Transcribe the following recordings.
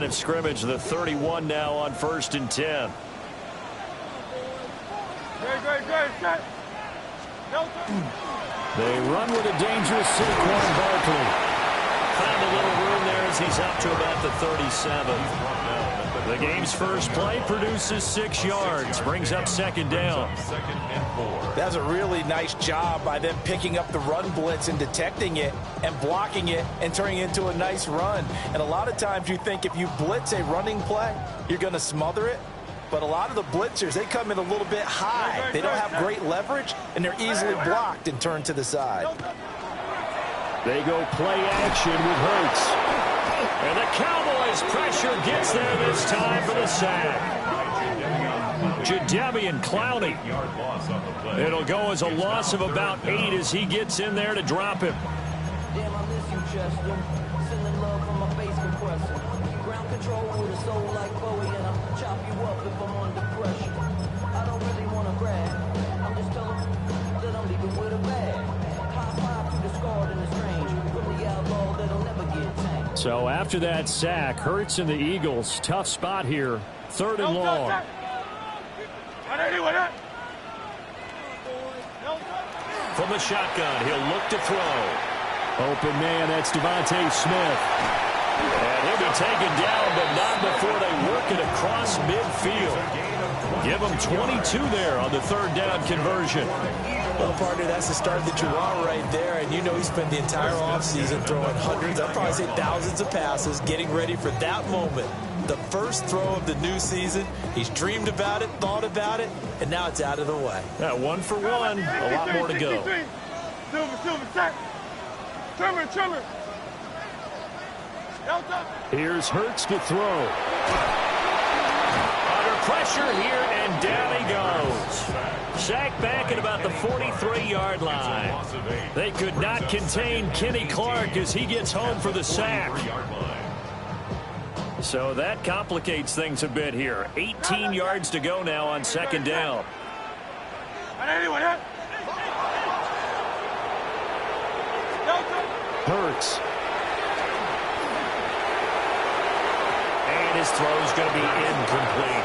line of scrimmage. The 31 now on 1st and 10. They run with a dangerous Saquon Barkley. Found a little room there as he's up to about the 37. The game's first play produces 6 yards. Brings up 2nd down. That's a really nice job by them picking up the run blitz and detecting it and blocking it and turning it into a nice run. And a lot of times you think if you blitz a running play, you're going to smother it. But a lot of the blitzers, they come in a little bit high. They don't have great leverage, and they're easily blocked and turned to the side. They go play action with Hurts. And the Cowboys pressure gets there this time for the sack. Jadeveon Clowney. It'll go as a loss of about 8 as he gets in there to drop him. Damn, I miss you, Chester. Sending love from my face compressor. Ground control with a soul like Bowie, and I'll chop you up if I'm under pressure. I don't really want to brag. I'm just telling that I'm leaving with a bag. High five to the scarred and the strange. From the outlaw that'll never get tamed. So after that sack, Hurts and the Eagles, tough spot here. 3rd and long. From the shotgun, he'll look to throw. Open man, that's Devontae Smith. And he'll be taken down, but not before they work it across midfield. Give him 22 there on the 3rd down conversion. Well, partner, that's the start that you want right there. And you know he spent the entire offseason throwing hundreds, I'd probably say thousands of passes, getting ready for that moment. The first throw of the new season. He's dreamed about it, thought about it, and now it's out of the way. 1 for 1, a lot more to go. Here's Hurts to throw. Under pressure here, and down he goes. Sacked back at about the 43-yard line. They could not contain Kenny Clark as he gets home for the sack. So that complicates things a bit here. 18 yards to go now on 2nd down. Hurts. And his throw is going to be incomplete.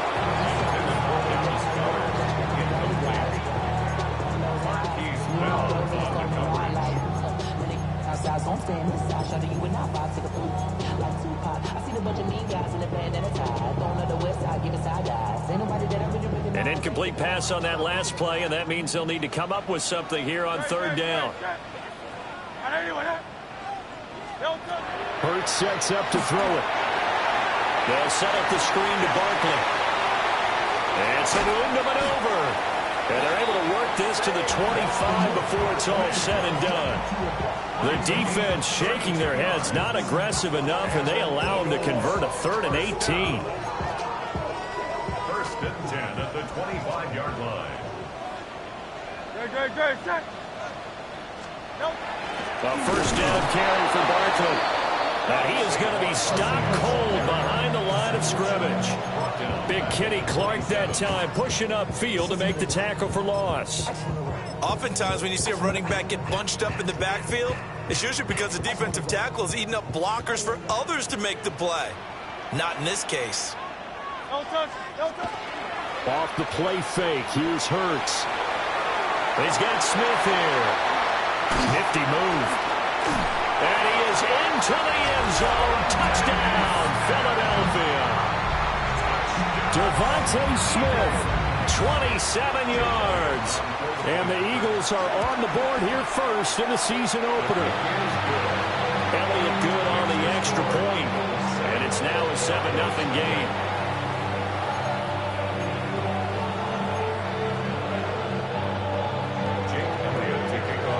An incomplete pass on that last play, and that means they'll need to come up with something here on 3rd down. Hurts sets up to throw it. They'll set up the screen to Barkley. It's a window maneuver. And they're able to work this to the 25 before it's all said and done. The defense shaking their heads, not aggressive enough, and they allow them to convert a 3rd and 18. 1st and 10 at the 25-yard line. A 1st down carry for Barkley. Now he is going to be stopped cold behind the line of scrimmage. Big Kenny Clark that time pushing upfield to make the tackle for loss. Oftentimes when you see a running back get bunched up in the backfield, it's usually because the defensive tackle is eating up blockers for others to make the play. Not in this case. Off the play fake, here's Hurts. He's got Smith here. Nifty move. And he is into the end zone. Touchdown, Philadelphia. Devontae Smith, 27 yards. And the Eagles are on the board here first in the season opener. Elliott good on the extra point. And it's now a 7-0 game.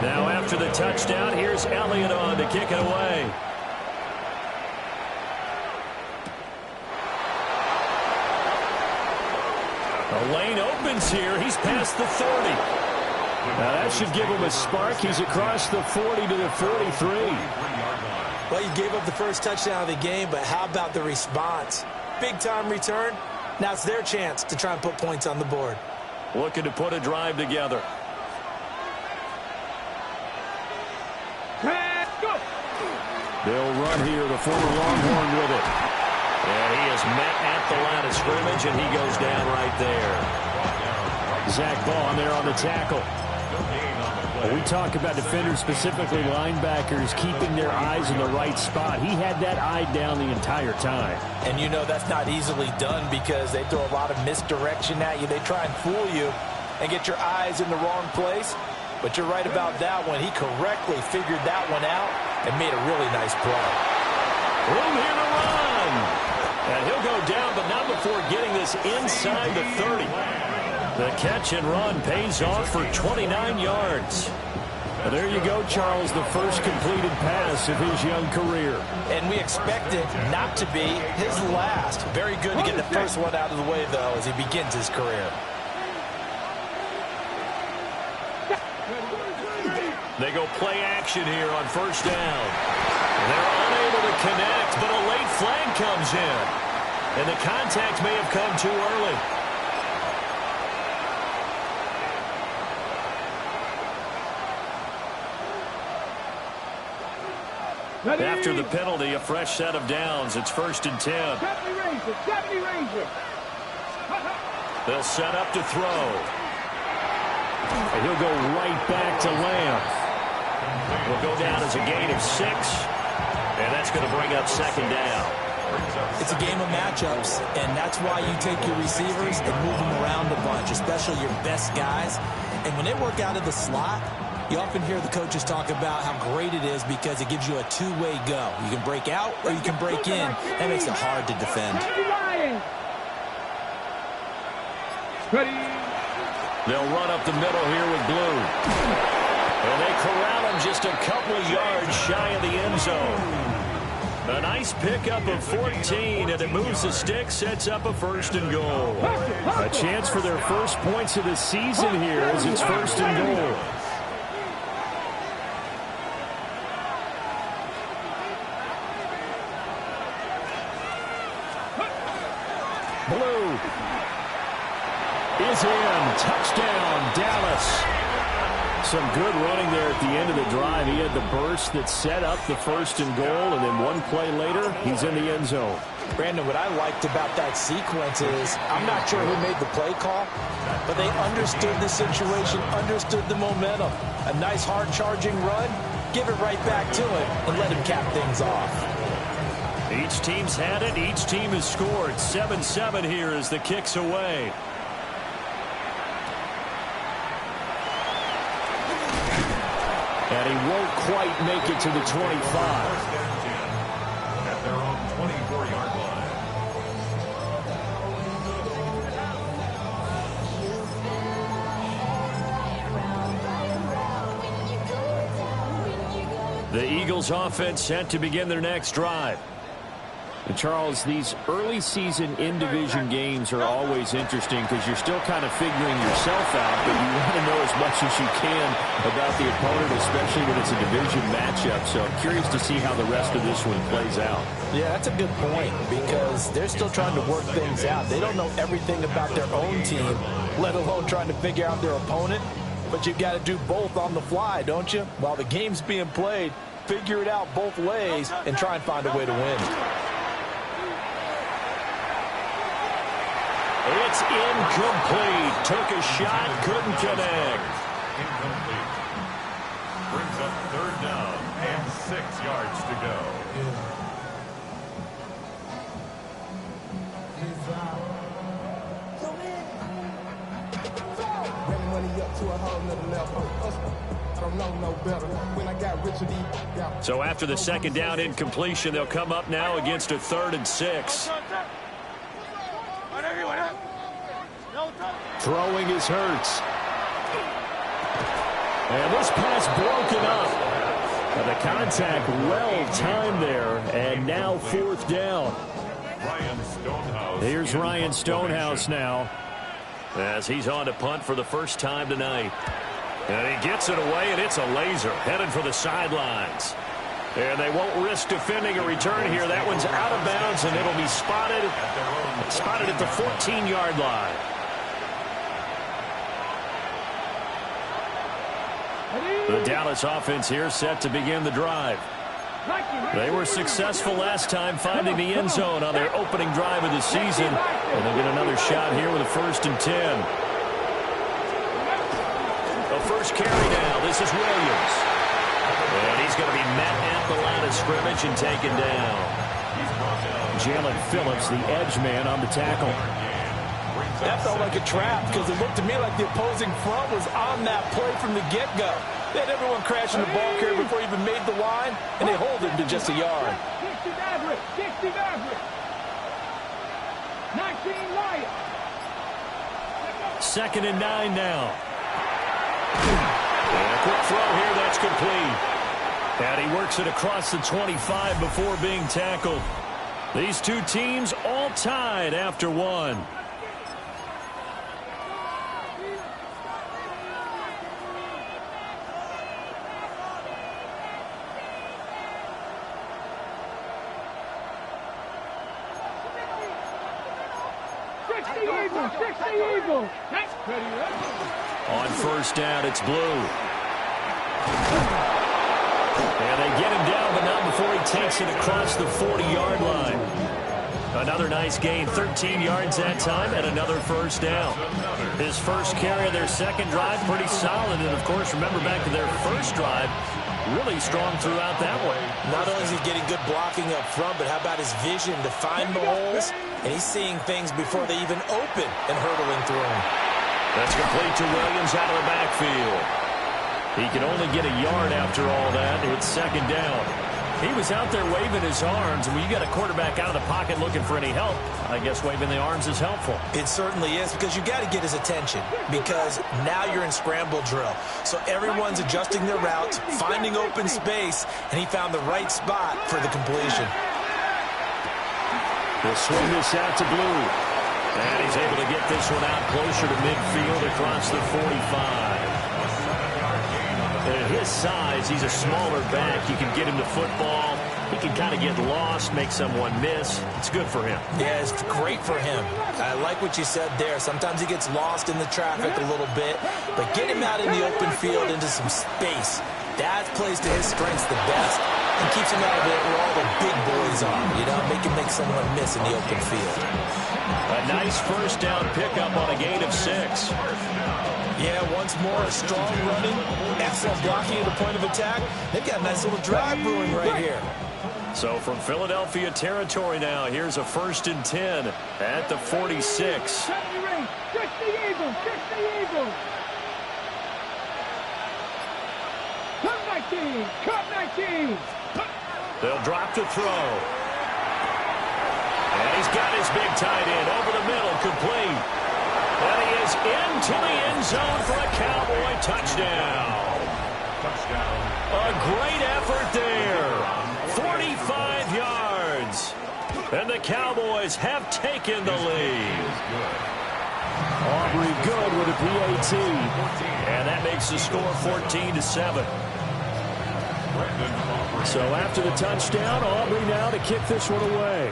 Now after the touchdown, here's Elliott on to kick it away. The lane opens here. He's past the 30. Now that should give him a spark. He's across the 40 to the 43. Well, you gave up the first touchdown of the game, but how about the response? Big-time return. Now it's their chance to try and put points on the board. Looking to put a drive together. They'll run here, the former Longhorn with it. And he is met at the line of scrimmage, and he goes down right there. Zach Ball there on the tackle. When we talk about defenders, specifically linebackers, keeping their eyes in the right spot. He had that eye down the entire time. And you know that's not easily done because they throw a lot of misdirection at you. They try and fool you and get your eyes in the wrong place. But you're right about that one. He correctly figured that one out and made a really nice play. Room here to run. And he'll go down, but not before getting this inside the 30. The catch and run pays off for 29 yards. Well, there you go, Charles, the first completed pass of his young career. And we expect it not to be his last. Very good to get the first one out of the way, though, as he begins his career. They go play action here on first down. They're unable to connect, but a late flag comes in. And the contact may have come too early. After the penalty, a fresh set of downs. It's 1st and 10. They'll set up to throw. And he'll go right back to Lamb. Will go down as a gain of 6. And that's going to bring up 2nd down. It's a game of matchups, and that's why you take your receivers and move them around a bunch, especially your best guys. And when they work out of the slot, you often hear the coaches talk about how great it is because it gives you a two-way go. You can break out or you can break in. That makes it hard to defend. They'll run up the middle here with Blue. And they corral him just a couple of yards shy of the end zone. A nice pickup of 14, and it moves the stick, sets up a 1st and goal. A chance for their first points of the season here as it's 1st and goal. Blue is in. Touchdown, Dallas. Some good running there at the end of the drive. He had the burst that set up the 1st and goal, and then one play later, he's in the end zone. Brandon, what I liked about that sequence is I'm not sure who made the play call, but they understood the situation, understood the momentum. A nice hard-charging run, give it right back to him, and let him cap things off. Each team's had it. Each team has scored. 7-7 here as the kick's away. And he won't quite make it to the 25. At their own 24-yard line. The Eagles offense set to begin their next drive. And Charles, these early season in-division games are always interesting because you're still kind of figuring yourself out, but you want to know as much as you can about the opponent, especially when it's a division matchup. So I'm curious to see how the rest of this one plays out. Yeah, that's a good point because they're still trying to work things out. They don't know everything about their own team, let alone trying to figure out their opponent. But you've got to do both on the fly, don't you? While the game's being played, figure it out both ways and try and find a way to win. It's incomplete. Took a shot, couldn't connect. Incomplete. Brings up 3rd down and 6 yards to go. So after the 2nd down incompletion, they'll come up now against a 3rd and 6. Throwing is Hurts. And this pass broken up. And the contact well-timed there. And now 4th down. Ryan Stonehouse. Here's Ryan Stonehouse now. As he's on to punt for the first time tonight. And he gets it away, and it's a laser. Headed for the sidelines. And they won't risk defending a return here. That one's out of bounds, and it'll be spotted at the 14-yard line. The Dallas offense here set to begin the drive. They were successful last time finding the end zone on their opening drive of the season. And they'll get another shot here with a 1st and 10. The first carry now. This is Williams. And he's going to be met at the line of scrimmage and taken down. Jalen Phillips, the edge man, on the tackle. That felt like a trap because it looked to me like the opposing front was on that play from the get-go. They had everyone crashing the ball carrier before he even made the line, and they hold him to just a yard. 2nd and 9 now. And a quick throw here, that's complete. And he works it across the 25 before being tackled. These two teams all tied after one. On 1st down, it's Blue. And they get him down, but not before he takes it across the 40-yard line. Another nice gain, 13 yards that time, and another 1st down. His first carry of their second drive, pretty solid. And, of course, remember back to their first drive, really strong throughout that one. Not only is he getting good blocking up front, but how about his vision to find the holes? And he's seeing things before they even open and hurdling through them. That's complete to Williams out of the backfield. He can only get a yard after all that. It's 2nd down. He was out there waving his arms, and when you got a quarterback out of the pocket looking for any help, I guess waving the arms is helpful. It certainly is, because you got to get his attention, because now you're in scramble drill. So everyone's adjusting their routes, finding open space, and he found the right spot for the completion. He'll swing this out to Blue. And he's able to get this one out closer to midfield across the 45. At his size, he's a smaller back. You can get him to football. He can kind of get lost, make someone miss. It's good for him. Yeah, it's great for him. I like what you said there. Sometimes he gets lost in the traffic a little bit, but get him out in the open field into some space. That plays to his strengths the best and keeps him out of it where all the big boys are. You know, make someone miss in the open field. A nice 1st down pickup on a gain of 6. Yeah, once more, a strong running, excellent blocking at the point of attack. They've got a nice little drive brewing right here. So from Philadelphia territory now, here's a 1st and 10 at the 46. They'll drop to throw. And he's got his big tight end over the middle, complete. And he is into the end zone for a Cowboy touchdown. A great effort there. 45 yards. And the Cowboys have taken the lead. Aubrey good with a PAT. And that makes the score 14-7. So after the touchdown, Aubrey now to kick this one away.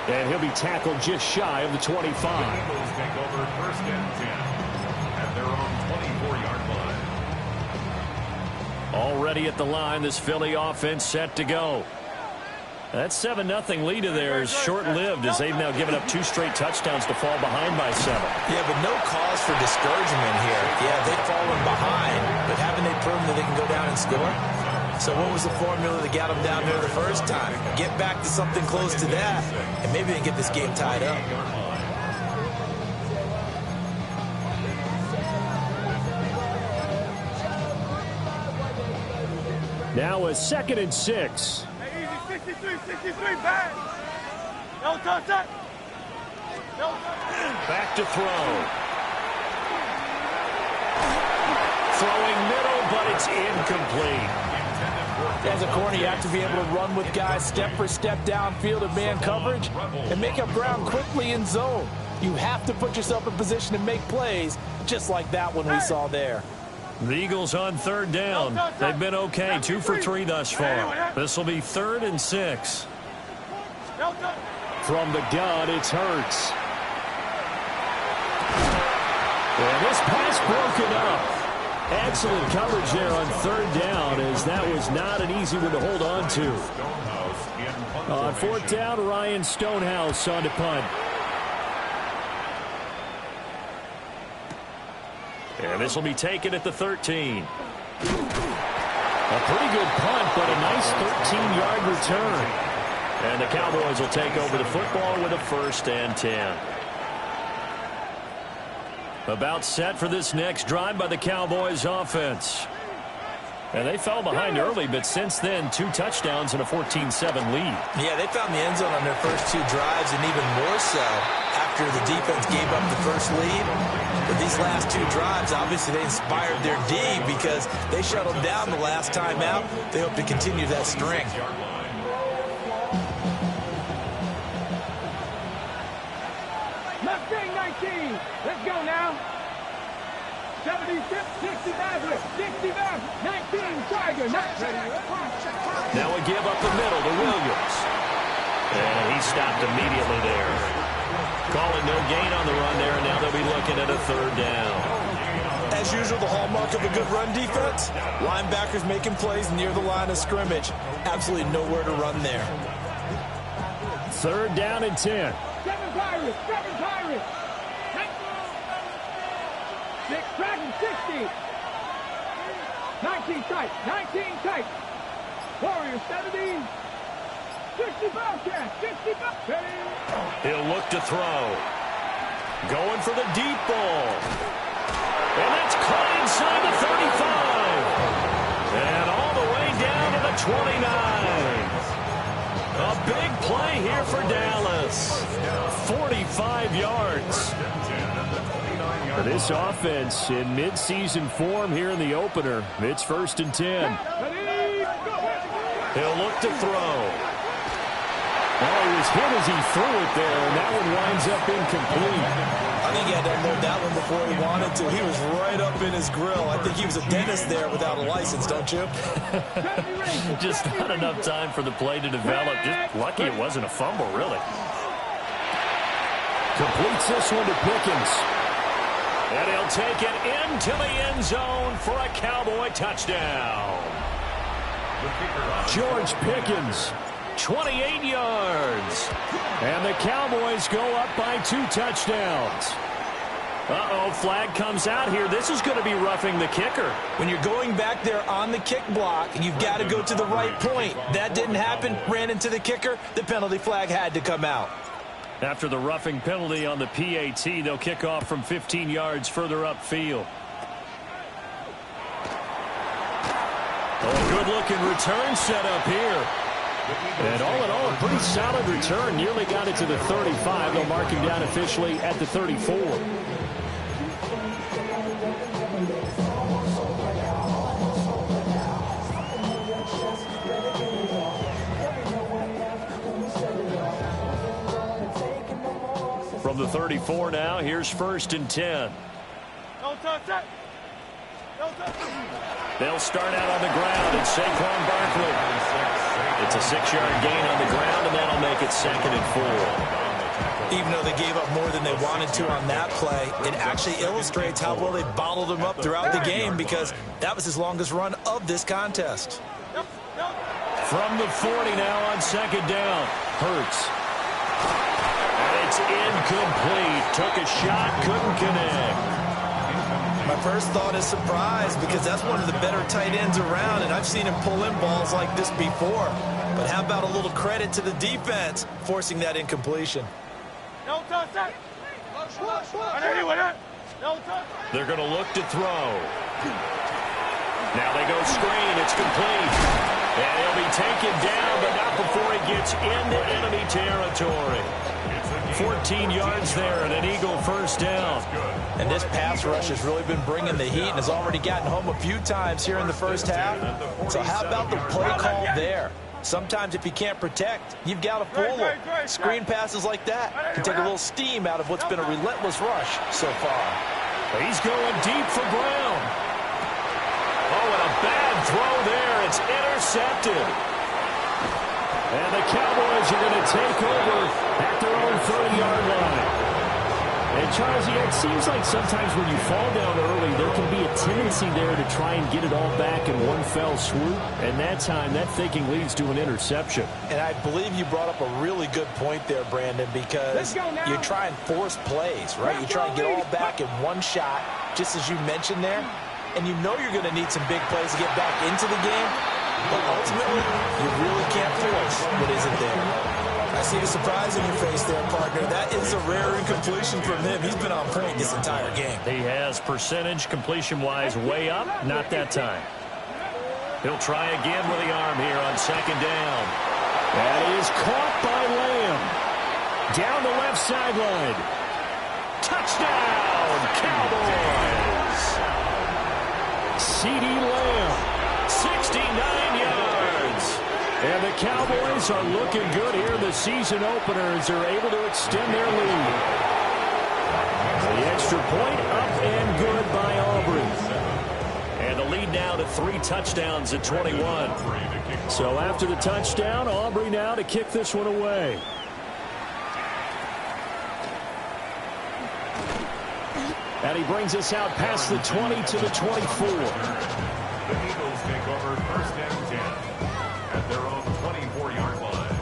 And he'll be tackled just shy of the 25. The Eagles take over 1st and 10 at their own 24-yard line. Already at the line, this Philly offense set to go. That 7-0 lead of theirs short-lived as they've now given up 2 straight touchdowns to fall behind by 7. Yeah, but no cause for discouragement here. Yeah, they've fallen behind, but haven't they proven that they can go down and score? So what was the formula that got them down there the first time? Get back to something close to that, and maybe they can get this game tied up. Now a 2nd and 6. 63, back. Back to throw. Throwing middle, but it's incomplete. As a corner, you have to be able to run with guys step for step downfield in man coverage and make up ground quickly in zone. You have to put yourself in position to make plays, just like that one we saw there. The Eagles on 3rd down. They've been okay, 2 for 3 thus far. This will be 3rd and 6. From the gun, it's Hurts. And this pass broken up. Excellent coverage there on third down, as that was not an easy one to hold on to. On fourth down, Ryan Stonehouse on to punt. And this will be taken at the 13. A pretty good punt, but a nice 13-yard return. And the Cowboys will take over the football with a 1st and 10. About set for this next drive by the Cowboys offense. And they fell behind early, but since then, 2 touchdowns and a 14-7 lead. Yeah, they found the end zone on their first 2 drives, and even more so after the defense gave up the first lead. But these last 2 drives, obviously they inspired their D because they shut them down the last time out. They hope to continue that string. Mustang 19. Let's go now. 76, 65, 65, 19, Tiger, not ready. Now we give up the middle to Williams. And he stopped immediately there. Calling no gain on the run there, and now they'll be looking at a 3rd down. As usual, the hallmark of a good run defense, linebackers making plays near the line of scrimmage. Absolutely nowhere to run there. 3rd down and 10. 7 Pirates, 7 Pirates. 6 Dragon, 60. 19 tight, 19 tight. Warriors, 70. 65 cast, 65. He'll look to throw. Going for the deep ball. And that's caught inside the 35. And all the way down to the 29. A big play here for Dallas. 45 yards. For this offense in midseason form here in the opener, it's 1st and 10. He'll look to throw. Oh, he was hit as he threw it there, and that one winds up incomplete. I think he had to unload that one before he wanted to. He was right up in his grill. I think he was a dentist there without a license, don't you? Just not enough time for the play to develop. Just lucky it wasn't a fumble, really. Completes this one to Pickens. And he'll take it into the end zone for a Cowboy touchdown. George Pickens, 28 yards. And the Cowboys go up by 2 touchdowns. Uh-oh, flag comes out here. This is going to be roughing the kicker. When you're going back there on the kick block, you've got to go to the right point. That didn't happen. Ran into the kicker. The penalty flag had to come out. After the roughing penalty on the PAT, they'll kick off from 15 yards further upfield. Oh, good-looking return set up here. And all in all, a pretty solid return. Nearly got it to the 35. They'll mark him down officially at the 34. From the 34 now, here's 1st and 10. Don't touch that. Don't touch it. They'll start out on the ground, and Saquon Barkley. It's a 6-yard gain on the ground, and that'll make it 2nd and 4. Even though they gave up more than they wanted to on that play, it actually illustrates how well they bottled him up throughout the game because that was his longest run of this contest. From the 40 now on 2nd down, Hurts. And it's incomplete. Took a shot, couldn't connect. My first thought is surprise because that's one of the better tight ends around, and I've seen him pull in balls like this before. But how about a little credit to the defense forcing that incompletion? Don't touch that. They're going to look to throw. Now they go screen. It's complete. And he'll be taken down, but not before he gets into enemy territory. 14 yards there and an Eagle 1st down. And this pass rush has really been bringing the heat and has already gotten home a few times here in the first half. So how about the play call there? Sometimes if you can't protect, you've got to fool them. Screen passes like that can take a little steam out of what's been a relentless rush so far. He's going deep for Brown. Oh, and a bad throw there. It's intercepted. And the Cowboys are going to take over at their own 30-yard line. And, Charles, it seems like sometimes when you fall down early, there can be a tendency there to try and get it all back in one fell swoop. And that time, that thinking leads to an interception. And I believe you brought up a really good point there, Brandon, because you try and force plays, right? You try and get all back in one shot, just as you mentioned there. And you know you're going to need some big plays to get back into the game. But ultimately, you really can't force what isn't there. I see the surprise in your face there, partner. That is a rare incompletion from him. He's been on point this entire game. He has percentage completion-wise way up. Not that time. He'll try again with the arm here on second down. That is caught by Lamb. Down the left sideline. Touchdown, Cowboys! CeeDee Lamb. 69 yards. And the Cowboys are looking good here in the season opener as they're able to extend their lead. The extra point up and good by Aubrey. And the lead now to 3 touchdowns at 21. So after the touchdown, Aubrey now to kick this one away. And he brings us out past the 20 to the 24. The Eagles take over first and 10 at their own 24-yard line.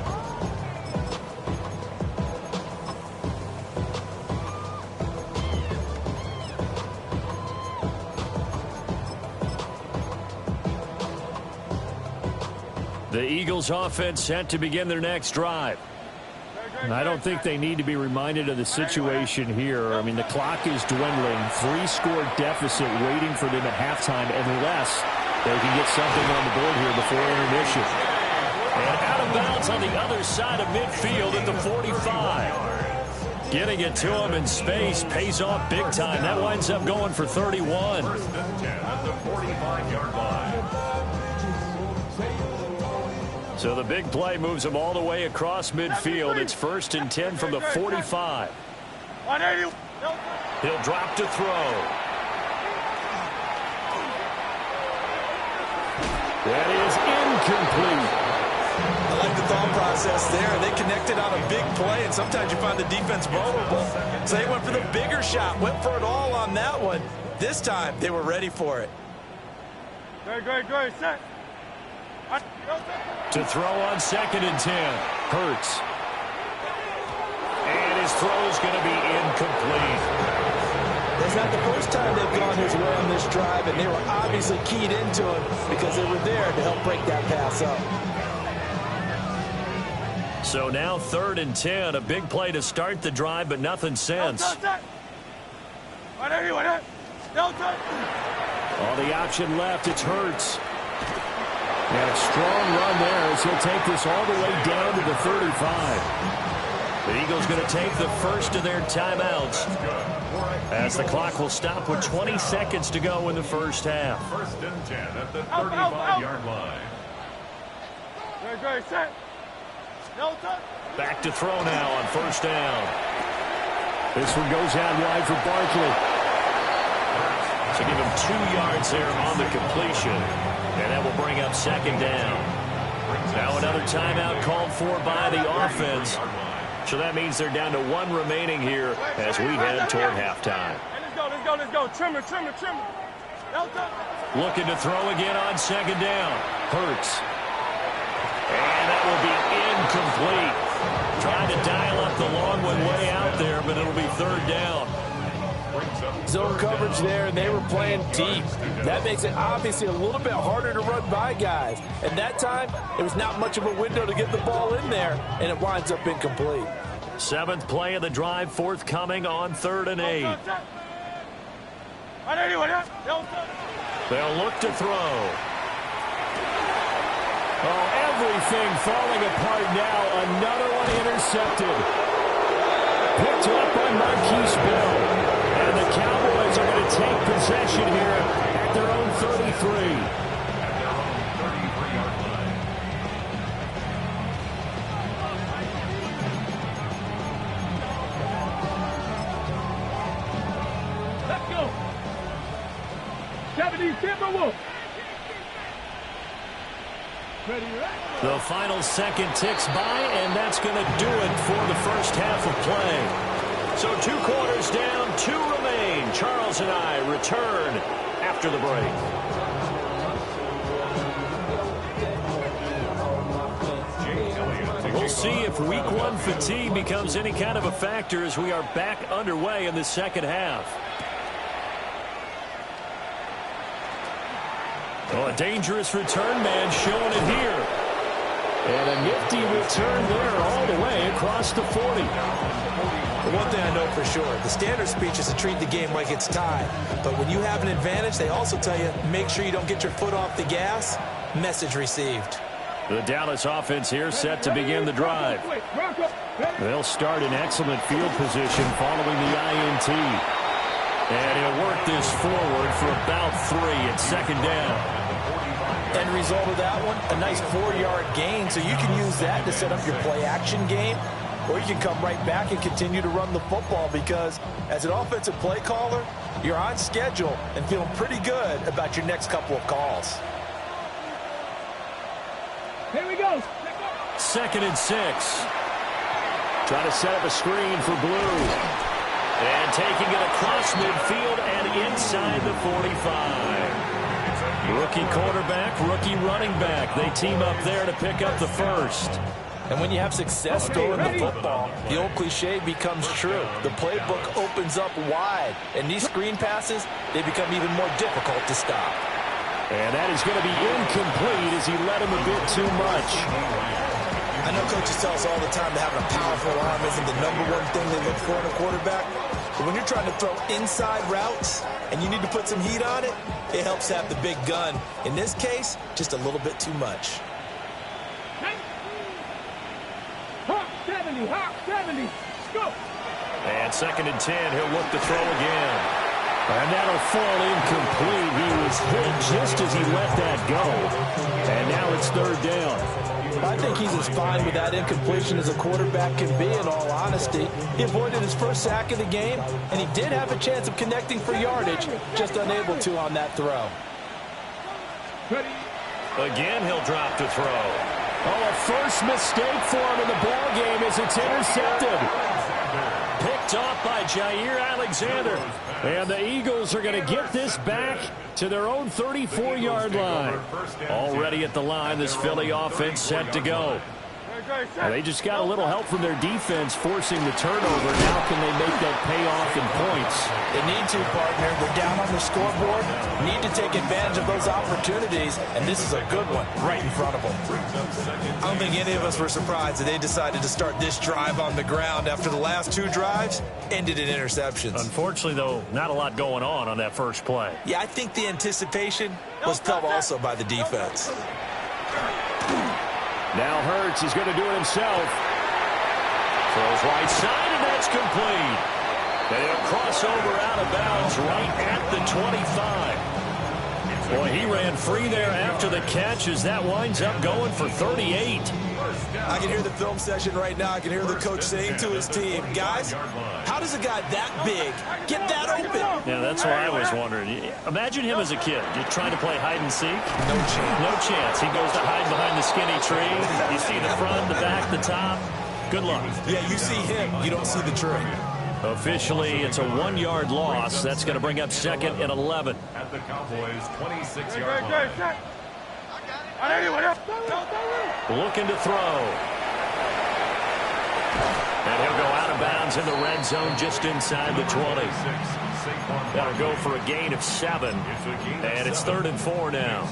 The Eagles offense set to begin their next drive. And I don't think they need to be reminded of the situation here. I mean, the clock is dwindling. 3-score deficit waiting for them at halftime unless they can get something on the board here before intermission. And out of bounds on the other side of midfield at the 45. Getting it to him in space pays off big time. That winds up going for 31. First and 10 at the 45-yard line. So the big play moves him all the way across midfield. It's first and 10 from the 45. He'll drop to throw. That is incomplete. I like the thought process there. They connected on a big play, and sometimes you find the defense vulnerable. So they went for the bigger shot, went for it all on that one. This time, they were ready for it. Good, set. To throw on second and 10. Hurts. And his throw's going to be incomplete. That's not the first time they've gone his way on this drive, and they were obviously keyed into him because they were there to help break that pass up. So now third and 10. A big play to start the drive, but nothing since. All the option left, it's Hurts. And a strong run there as he'll take this all the way down to the 35. The Eagles going to take the first of their timeouts as the clock will stop with 20 seconds to go in the first half. First and 10 at the 35-yard line. Good, set. Back to throw now on first down. This one goes out wide for Barkley. So give him 2 yards there on the completion. And that will bring up second down. Now another timeout called for by the offense. So that means they're down to 1 remaining here as we head toward halftime. Let's go. Trimmer. Looking to throw again on second down. Hurts. And that will be incomplete. Trying to dial up the long one way out there, but it'll be third down. Zone coverage there, and they were playing deep. That makes it obviously a little bit harder to run by guys. And that time, it was not much of a window to get the ball in there, and it winds up incomplete. 7th play of the drive forthcoming on 3rd and 8. They'll look to throw. Oh, everything falling apart now. Another one intercepted. Picked up by Marquise Bell. And the Cowboys are going to take possession here at their own 33. At their own 33-yard line. Let's go. 70 Timberwolves. The final second ticks by, and that's going to do it for the first half of play. So 2 quarters down, 2 remain. Charles and I return after the break. We'll see if week 1 fatigue becomes any kind of a factor as we are back underway in the second half. Oh, a dangerous return man showing it here. And a nifty return there all the way across the 40. One thing I know for sure, the standard speech is to treat the game like it's tied. But when you have an advantage, they also tell you, make sure you don't get your foot off the gas. Message received. The Dallas offense here set to begin the drive. They'll start in excellent field position following the INT. And he'll work this forward for about 3 at second down. End result of that one, a nice 4-yard gain, so you can use that to set up your play-action game, or you can come right back and continue to run the football because as an offensive play caller, you're on schedule and feeling pretty good about your next couple of calls. Here we go. 2nd and 6. Trying to set up a screen for Blue. And taking it across midfield and inside the 45. Rookie quarterback, rookie running back. They team up there to pick up the first. And when you have success throwing the football, the old cliche becomes true. The playbook opens up wide, and these screen passes, they become even more difficult to stop. And that is going to be incomplete as he led him a bit too much. I know coaches tell us all the time that having a powerful arm isn't the #1 thing they look for in a quarterback. But when you're trying to throw inside routes and you need to put some heat on it, it helps have the big gun. In this case, just a little bit too much. Hawk 70, Hawk 70. Go. And 2nd and 10, he'll look to throw again. And that'll fall incomplete. He was hit just as he let that go. And now it's 3rd down. I think he's as fine with that incompletion as a quarterback can be, in all honesty. He avoided his first sack of the game, and he did have a chance of connecting for yardage, just unable to on that throw. Again, he'll drop to throw. Oh, a first mistake for him in the ball game as it's intercepted. Picked off by Jair Alexander. And the Eagles are going to get this back to their own 34-yard line. Already at the line, this Philly offense set to go. Well, they just got a little help from their defense forcing the turnover. Now can they make that pay off in points? They need to, partner. They're down on the scoreboard. Need to take advantage of those opportunities, and this is a good one right in front of them. I don't think any of us were surprised that they decided to start this drive on the ground after the last 2 drives ended in interceptions. Unfortunately, though, not a lot going on that first play. Yeah, I think the anticipation was felt also by the defense. Now Hurts is going to do it himself. Throws right side, and that's complete. And he'll cross over out of bounds right at the 25. Boy, he ran free there after the catch as that winds up going for 38. I can hear the film session right now. I can hear the coach saying to his team, guys, how does a guy that big get that open? Yeah, that's what I was wondering. Imagine him as a kid, just trying to play hide and seek. No chance. No chance. He goes to hide behind the skinny tree. You see the front, the back, the top. Good luck. Yeah, you see him. You don't see the tree. Officially, it's a 1-yard loss. That's going to bring up 2nd and 11. At the Cowboys' 26-yard line. Looking to throw. And he'll go out of bounds in the red zone just inside the 20. That'll go for a gain of 7. And it's 3rd and 4 now.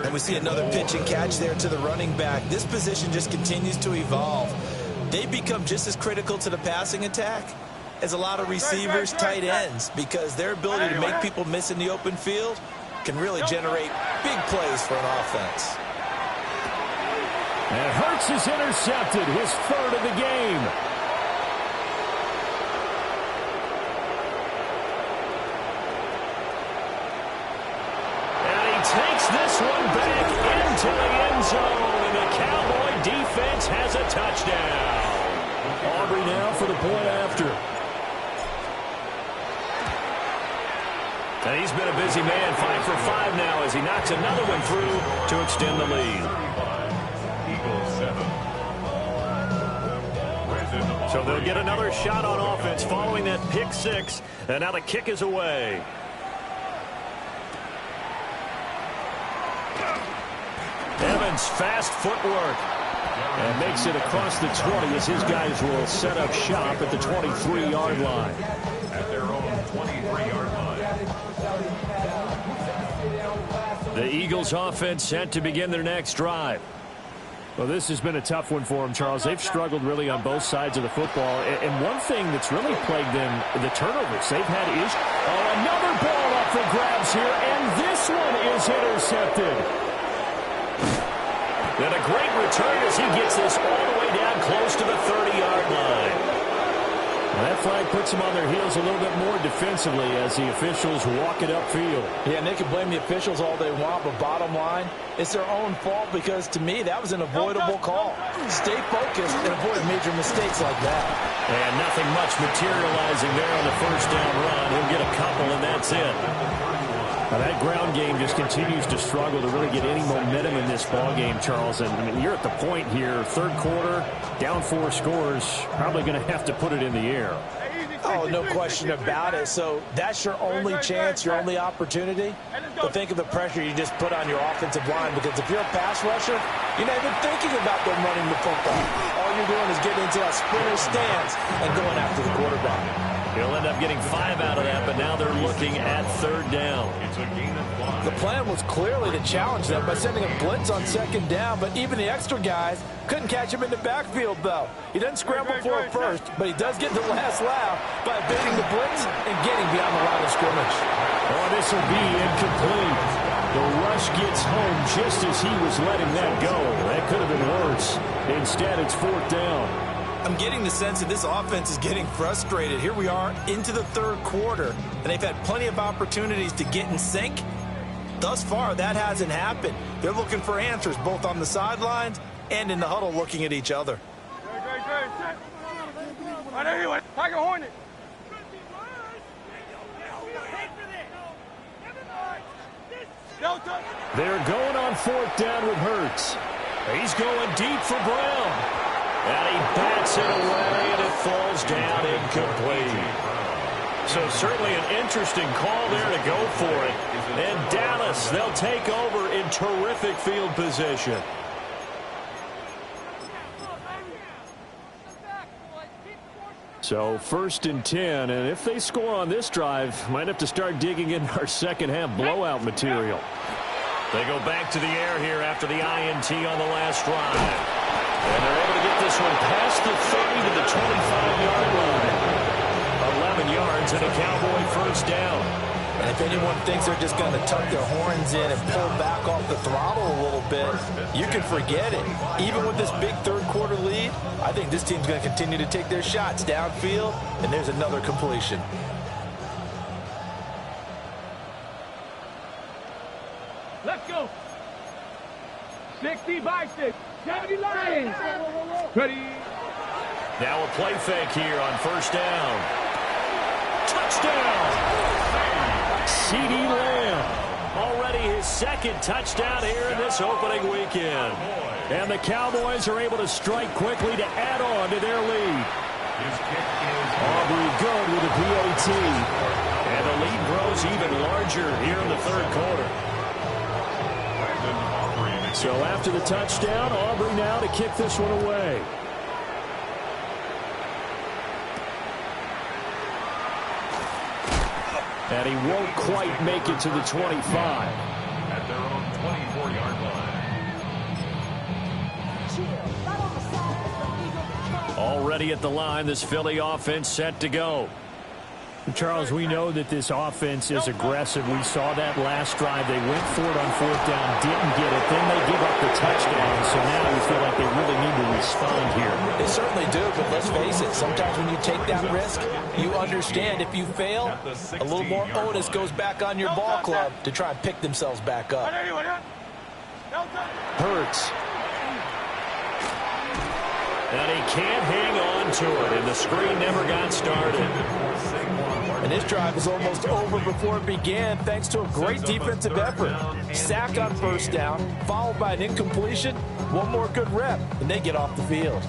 And we see another pitch and catch there to the running back. This position just continues to evolve. They become just as critical to the passing attack as a lot of receivers, tight ends, because their ability to make people miss in the open field can really generate big plays for an offense. And Hurts is intercepted, his 3rd of the game. And he takes this one back into the end zone, and the Cowboy defense has a touchdown. Aubrey now for the point after. And he's been a busy man, 5 for 5 now as he knocks another one through to extend the lead. Eagles 7. So they'll get another shot on offense following that pick six. And now the kick is away. Evans, fast footwork. And makes it across the 20 as his guys will set up shop at the 23-yard line. At their own 23-yard line. The Eagles offense set to begin their next drive. Well, this has been a tough one for them, Charles. They've struggled really on both sides of the football. And one thing that's really plagued them, the turnovers. They've had issues. Oh, another ball up for grabs here, and this one is intercepted. And a great return as he gets this all the way down close to the 30-yard line. Well, that flag puts them on their heels a little bit more defensively as the officials walk it upfield. Yeah, and they can blame the officials all they want, but bottom line, it's their own fault because, to me, that was an avoidable call. Stay focused and avoid major mistakes like that. And nothing much materializing there on the first down run. He'll get a couple, and that's it. Now, that ground game just continues to struggle to really get any momentum in this ball game, Charles. And I mean, you're at the point here, third quarter, down 4 scores, probably going to have to put it in the air. Oh, no question about it. So that's your only chance, your only opportunity. But think of the pressure you just put on your offensive line, because if you're a pass rusher, you're not even thinking about them running the football. All you're doing is getting into that sprinter stance and going after the quarterback. He'll end up getting 5 out of that, but now they're looking at third down. It's a gain of 5. The plan was clearly to challenge them by sending a blitz on second down, but even the extra guys couldn't catch him in the backfield, though. He doesn't scramble for it first, but he does get the last laugh by evading the blitz and getting beyond the line of scrimmage. Oh, this will be incomplete. The rush gets home just as he was letting that go. That could have been worse. Instead, it's fourth down. I'm getting the sense that this offense is getting frustrated. Here we are into the third quarter, and they've had plenty of opportunities to get in sync. Thus far, that hasn't happened. They're looking for answers both on the sidelines and in the huddle looking at each other. Tiger Hornet. They're going on fourth down with Hurts. He's going deep for Brown. And he bats it away, and it falls down incomplete. So certainly an interesting call there to go for it. And Dallas, they'll take over in terrific field position. So first and 10, and if they score on this drive, might have to start digging in our second half blowout material. They go back to the air here after the INT on the last drive. And they're able to get this one past the 30 to the 25-yard line. 11 yards and a Cowboy first down. And if anyone thinks they're just going to tuck their horns in and pull back off the throttle a little bit, you can forget it. Even with this big third quarter lead, I think this team's going to continue to take their shots downfield, and there's another completion. Let's go. 60 Vikings. 70 Lions. Ready. Now a play fake here on first down. Touchdown! CeeDee Lamb. Already his second touchdown here in this opening weekend. And the Cowboys are able to strike quickly to add on to their lead. Aubrey good with a PAT. And the lead grows even larger here in the third quarter. So after the touchdown, Aubrey now to kick this one away. And he won't quite make it to the 25. At their own 24-yard line. Already at the line, this Philly offense set to go. Charles, we know that this offense is aggressive. We saw that last drive. They went for it on fourth down, didn't get it. Then they give up the touchdown. So now you feel like they really need to respond here. They certainly do, but let's face it. Sometimes when you take that risk, you understand if you fail, a little more onus goes back on your ball club to try and pick themselves back up. Hurts. And he can't hang on to it, and the screen never got started. And this drive is almost over before it began thanks to a great defensive effort. Sack on first down, followed by an incompletion. One more good rep, and they get off the field.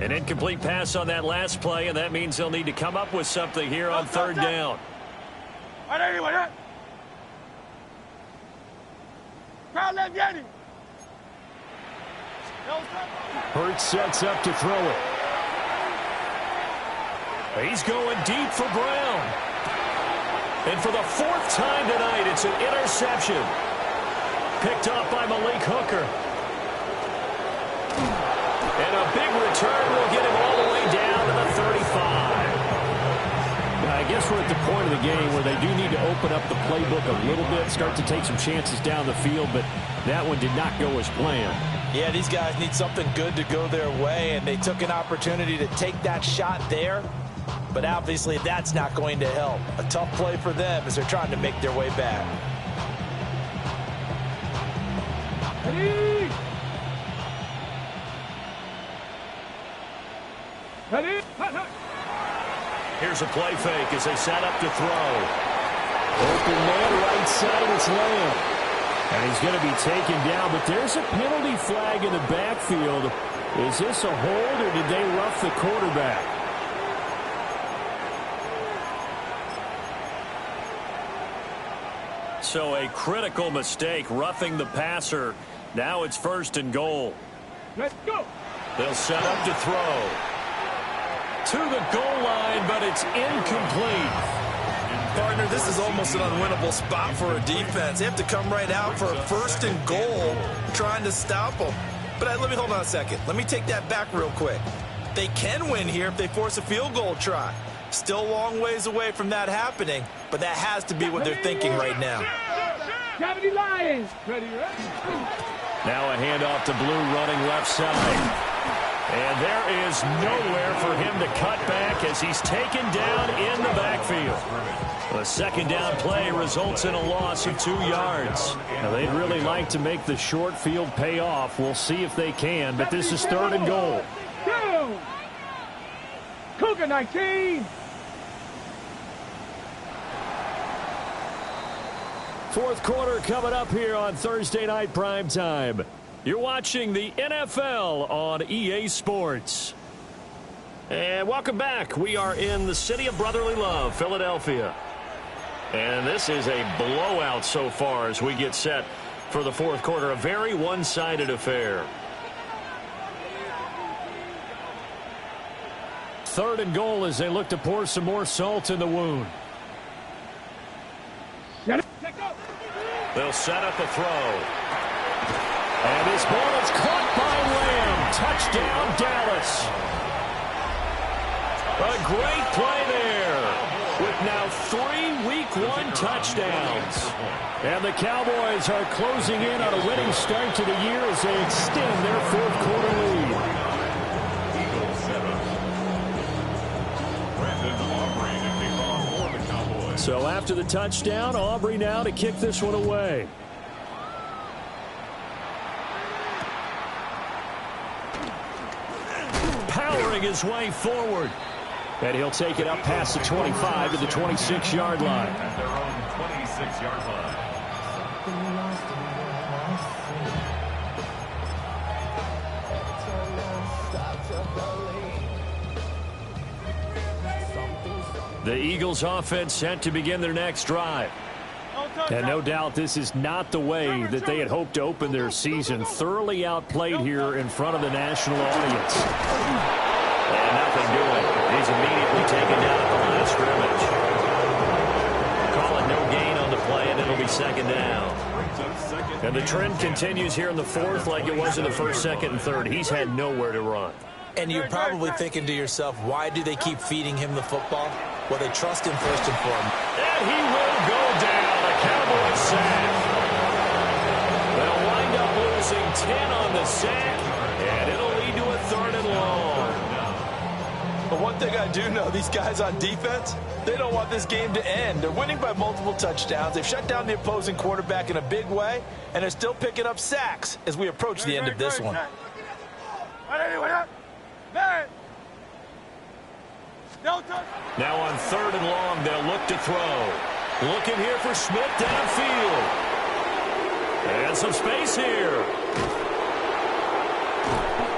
An incomplete pass on that last play, and that means they'll need to come up with something here on third down. Hurts sets up to throw it. He's going deep for Brown. And for the fourth time tonight, it's an interception. Picked up by Malik Hooker. And a big return will get him all the way down to the 35. Now, I guess we're at the point of the game where they do need to open up the playbook a little bit, start to take some chances down the field, but that one did not go as planned. Yeah, these guys need something good to go their way, and they took an opportunity to take that shot there. But obviously, that's not going to help. A tough play for them as they're trying to make their way back. Here's a play fake as they set up to throw. Open man, right side, it's Lamb. And he's going to be taken down, but there's a penalty flag in the backfield. Is this a hold, or did they rough the quarterback? So a critical mistake, roughing the passer. Now it's 1st and goal. Let's go. They'll set up to throw. To the goal line, but it's incomplete. Partner, this is almost an unwinnable spot for a defense. They have to come right out for a 1st and goal, trying to stop them. But let me hold on a second. Let me take that back real quick. They can win here if they force a field goal try. Still a long ways away from that happening, but that has to be what they're thinking right now. 70 Lions. Ready, Now a handoff to Blue running left side. And there is nowhere for him to cut back as he's taken down in the backfield. The 2nd down play results in a loss of 2 yards. Now, they'd really like to make the short field pay off. We'll see if they can, but this is 3rd and goal. Go. Cougar 19. 4th quarter coming up here on Thursday Night Primetime. You're watching the NFL on EA Sports. And welcome back. We are in the city of brotherly love, Philadelphia. And this is a blowout so far as we get set for the 4th quarter. A very one-sided affair. 3rd and goal as they look to pour some more salt in the wound. They'll set up a throw. And this ball is caught by Lamb. Touchdown, Dallas. A great play there with now 3 Week 1 touchdowns. And the Cowboys are closing in on a winning start to the year as they extend their 4th quarter lead. So after the touchdown, Aubrey now to kick this one away. Powering his way forward. And he'll take it up past the 25 to the 26-yard line. At their own 26-yard line. The Eagles offense set to begin their next drive. And no doubt this is not the way that they had hoped to open their season. Thoroughly outplayed here in front of the national audience. And nothing doing. He's immediately taken down at the line of scrimmage. Call it no gain on the play, and it'll be 2nd down. And the trend continues here in the 4th like it was in the 1st, 2nd, and 3rd. He's had nowhere to run. And you're probably thinking to yourself, why do they keep feeding him the football? Well, they trust him first and foremost. And he will go down. A Cowboys sack. They'll wind up losing 10 on the sack, and it'll lead to a 3rd and long. But one thing I do know, these guys on defense, they don't want this game to end. They're winning by multiple touchdowns. They've shut down the opposing quarterback in a big way, and they're still picking up sacks as we approach the end of this one. Now on 3rd and long, they'll look to throw. Looking here for Smith downfield. And some space here.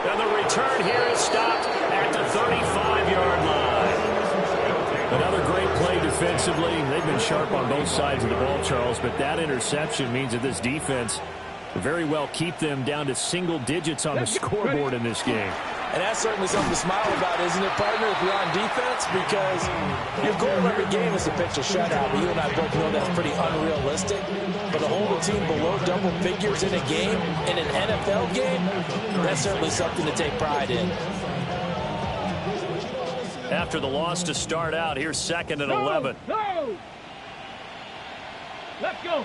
And the return here is stopped Defensively, they've been sharp on both sides of the ball, Charles, but that interception means that this defense will very well keep them down to single digits on the scoreboard in this game. And that's certainly something to smile about, isn't it, partner, if you're on defense? Because your goal every game is to pitch a shutout. But you and I both know that's pretty unrealistic. But to hold a team below double figures in a game, in an NFL game, that's certainly something to take pride in. After the loss to start out, here's 2nd and 11. No! Let's go.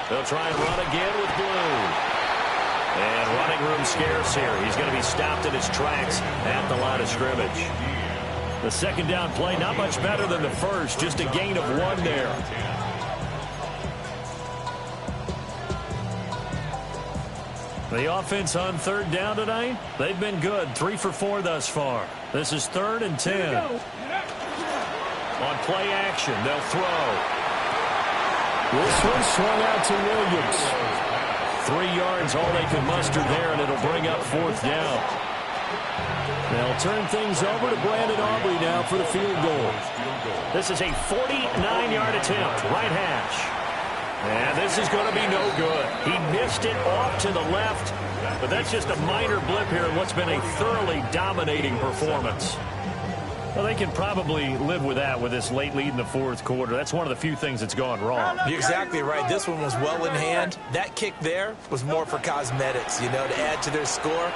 They'll try and run again with Blue. And running room scarce here. He's going to be stopped in his tracks at the line of scrimmage. The 2nd down play, not much better than the first, just a gain of 1 there. The offense on 3rd down tonight, they've been good. 3 for 4 thus far. This is 3rd and 10. On play action, they'll throw. This one swung out to Williams. 3 yards, all they can muster there, and it'll bring up 4th down. They'll turn things over to Brandon Aubrey now for the field goal. This is a 49-yard attempt, right hash. And this is going to be no good. He missed it off to the left, but that's just a minor blip here in what's been a thoroughly dominating performance. Well, they can probably live with that with this late lead in the 4th quarter. That's one of the few things that's gone wrong. You're exactly right. This one was well in hand. That kick there was more for cosmetics, you know, to add to their score.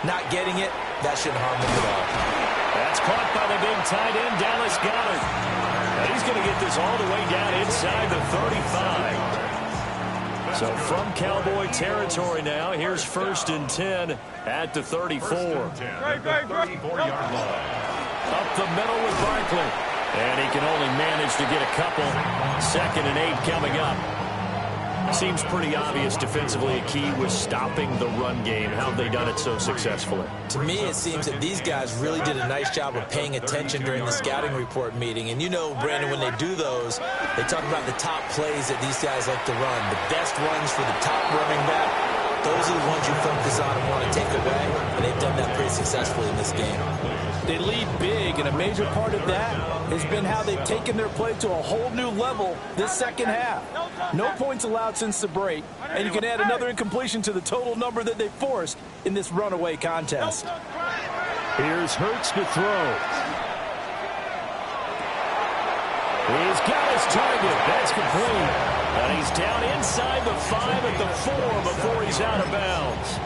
Not getting it, that shouldn't harm them at all. That's caught by the big tight end, Dallas Goedert. And he's going to get this all the way down inside the 35. So from Cowboy territory now, here's 1st and 10 at the 34. 34-yard line. Up the middle with Barkley. And he can only manage to get a couple. 2nd and 8 coming up. Seems pretty obvious defensively a key was stopping the run game. How have they done it so successfully? To me, it seems that these guys really did a nice job of paying attention during the scouting report meeting. And you know, Brandon, when they do those, they talk about the top plays that these guys like to run. The best runs for the top running back. Those are the ones you focus on and want to take away. And they've done that pretty successfully in this game. They lead big, and a major part of that has been how they've taken their play to a whole new level this 2nd half. No points allowed since the break, and you can add another incompletion to the total number that they forced in this runaway contest. Here's Hurts to throw. He's got his target. That's complete. And he's down inside the 5 at the 4 before he's out of bounds.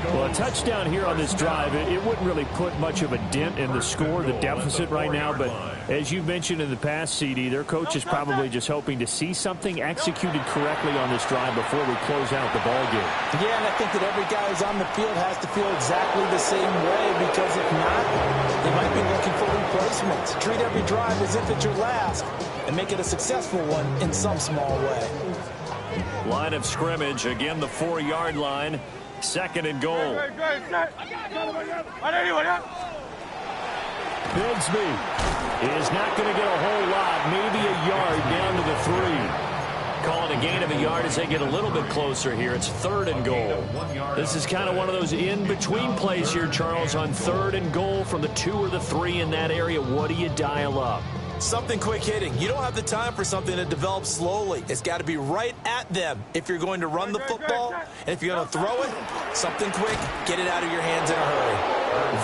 Well, a touchdown here on this drive, it wouldn't really put much of a dent in the score, the deficit right now. But as you mentioned in the past, CD, their coach is probably just hoping to see something executed correctly on this drive before we close out the ball game. Yeah, and I think that every guy who's on the field has to feel exactly the same way, because if not, they might be looking for replacements. Treat every drive as if it's your last and make it a successful one in some small way. Line of scrimmage, again the 4-yard line. 2nd and goal. Bigsby is not going to get a whole lot, maybe a yard down to the 3. Calling a gain of a yard as they get a little bit closer here. It's 3rd and goal. This is kind of one of those in-between plays here, Charles, on 3rd and goal from the 2 or the 3 in that area. What do you dial up? Something quick hitting. You don't have the time for something that develops slowly. It's got to be right at them if you're going to run the football. And if you're going to throw it, something quick, get it out of your hands in a hurry.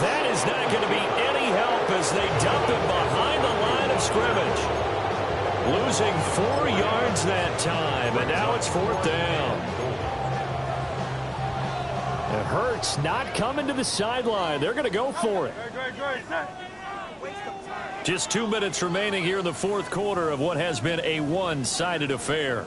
That is not going to be any help as they dump it behind the line of scrimmage. Losing 4 yards that time, and now it's 4th down. It hurts not coming to the sideline. They're going to go for it. Just 2 minutes remaining here in the 4th quarter of what has been a one-sided affair.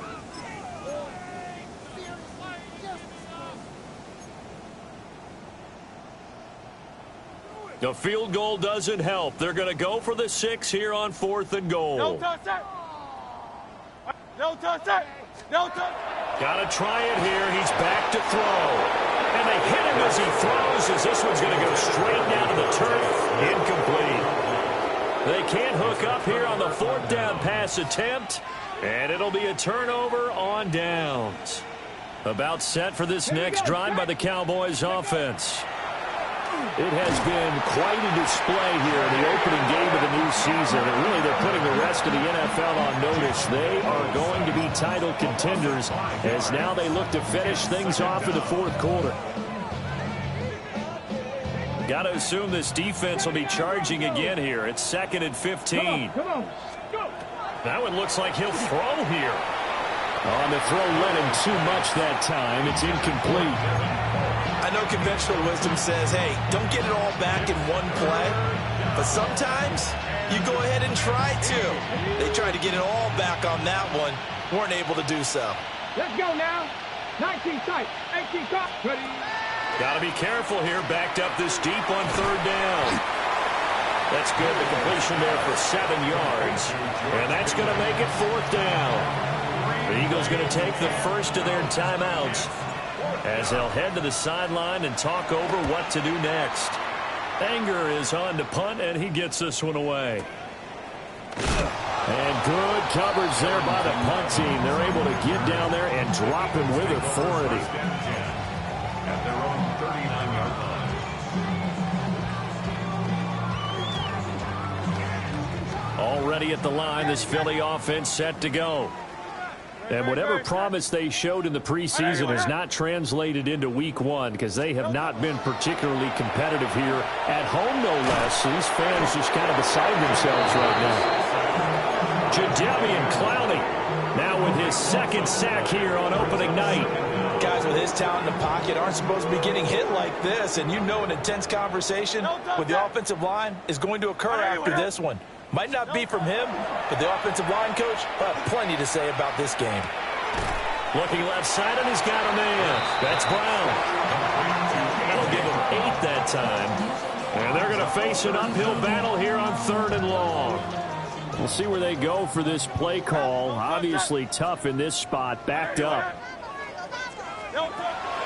The field goal doesn't help. They're going to go for the 6 here on 4th and goal. No touch that. No touch that. No touch. Got to try it here. He's back to throw. And they hit him as he throws, as this one's going to go straight down to the turf. Incomplete. They can't hook up here on the 4th down pass attempt, and it'll be a turnover on downs. About set for this next drive by the Cowboys offense. It has been quite a display here in the opening game of the new season. And really, they're putting the rest of the NFL on notice. They are going to be title contenders as now they look to finish things off in the fourth quarter. Got to assume this defense will be charging again here. It's 2nd and 15. Come on. Go. That one looks like he'll throw here. On the throw, led him too much that time. It's incomplete. I know conventional wisdom says, hey, don't get it all back in one play. But sometimes you go ahead and try to. They tried to get it all back on that one. Weren't able to do so. Let's go now. 19 tight. 18 tight. Ready. Got to be careful here. Backed up this deep on 3rd down. That's good. The completion there for 7 yards. And that's going to make it 4th down. The Eagles going to take the first of their timeouts as they'll head to the sideline and talk over what to do next. Anger is on to punt, and he gets this one away. And good coverage there by the punt team. They're able to get down there and drop him with authority. At their own 39-yard line. Already at the line, this Philly offense set to go. And whatever promise they showed in the preseason has not translated into week 1 because they have not been particularly competitive here at home, no less. So these fans just kind of beside themselves right now. Jadeveon Clowney now with his 2nd sack here on opening night. Guys with his talent in the pocket aren't supposed to be getting hit like this, and you know an intense conversation with the offensive line is going to occur after this one. Might not be from him, but the offensive line coach will have plenty to say about this game. Looking left side, and he's got a man. That's Brown. That'll give him 8 that time. And they're going to face an uphill battle here on 3rd and long. We'll see where they go for this play call. Obviously tough in this spot, backed up.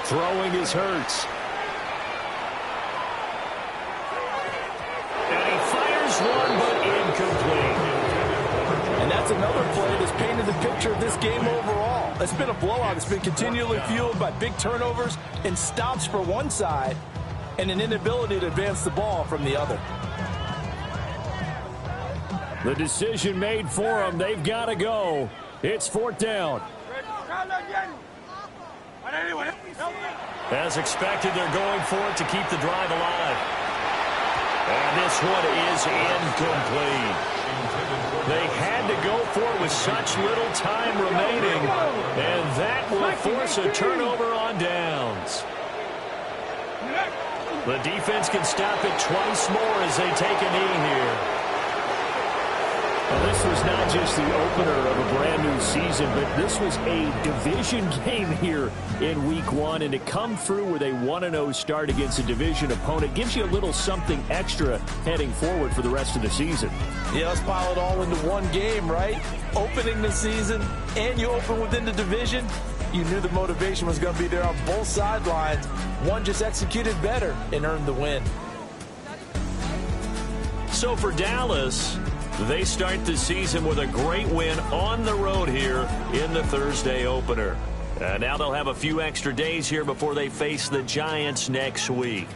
Throwing is Hurts. And he fires one, but incomplete. And that's another play that's painted the picture of this game overall. It's been a blowout. It's been continually fueled by big turnovers and stops for one side and an inability to advance the ball from the other. The decision made for them. They've got to go. It's 4th down. As expected, they're going for it to keep the drive alive. And this one is incomplete. They had to go for it with such little time remaining, and that will force a turnover on downs. The defense can stop it twice more as they take a knee here. Well, this was not just the opener of a brand new season, but this was a division game here in week 1. And to come through with a 1-0 start against a division opponent gives you a little something extra heading forward for the rest of the season. Yeah, let's pile it all into one game, right? Opening the season, and you open within the division. You knew the motivation was going to be there on both sidelines. One just executed better and earned the win. So for Dallas, they start the season with a great win on the road here in the Thursday opener. Now they'll have a few extra days here before they face the Giants next week.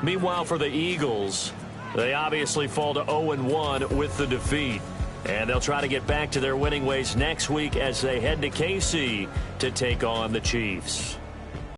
Meanwhile, for the Eagles, they obviously fall to 0-1 with the defeat. And they'll try to get back to their winning ways next week as they head to KC to take on the Chiefs.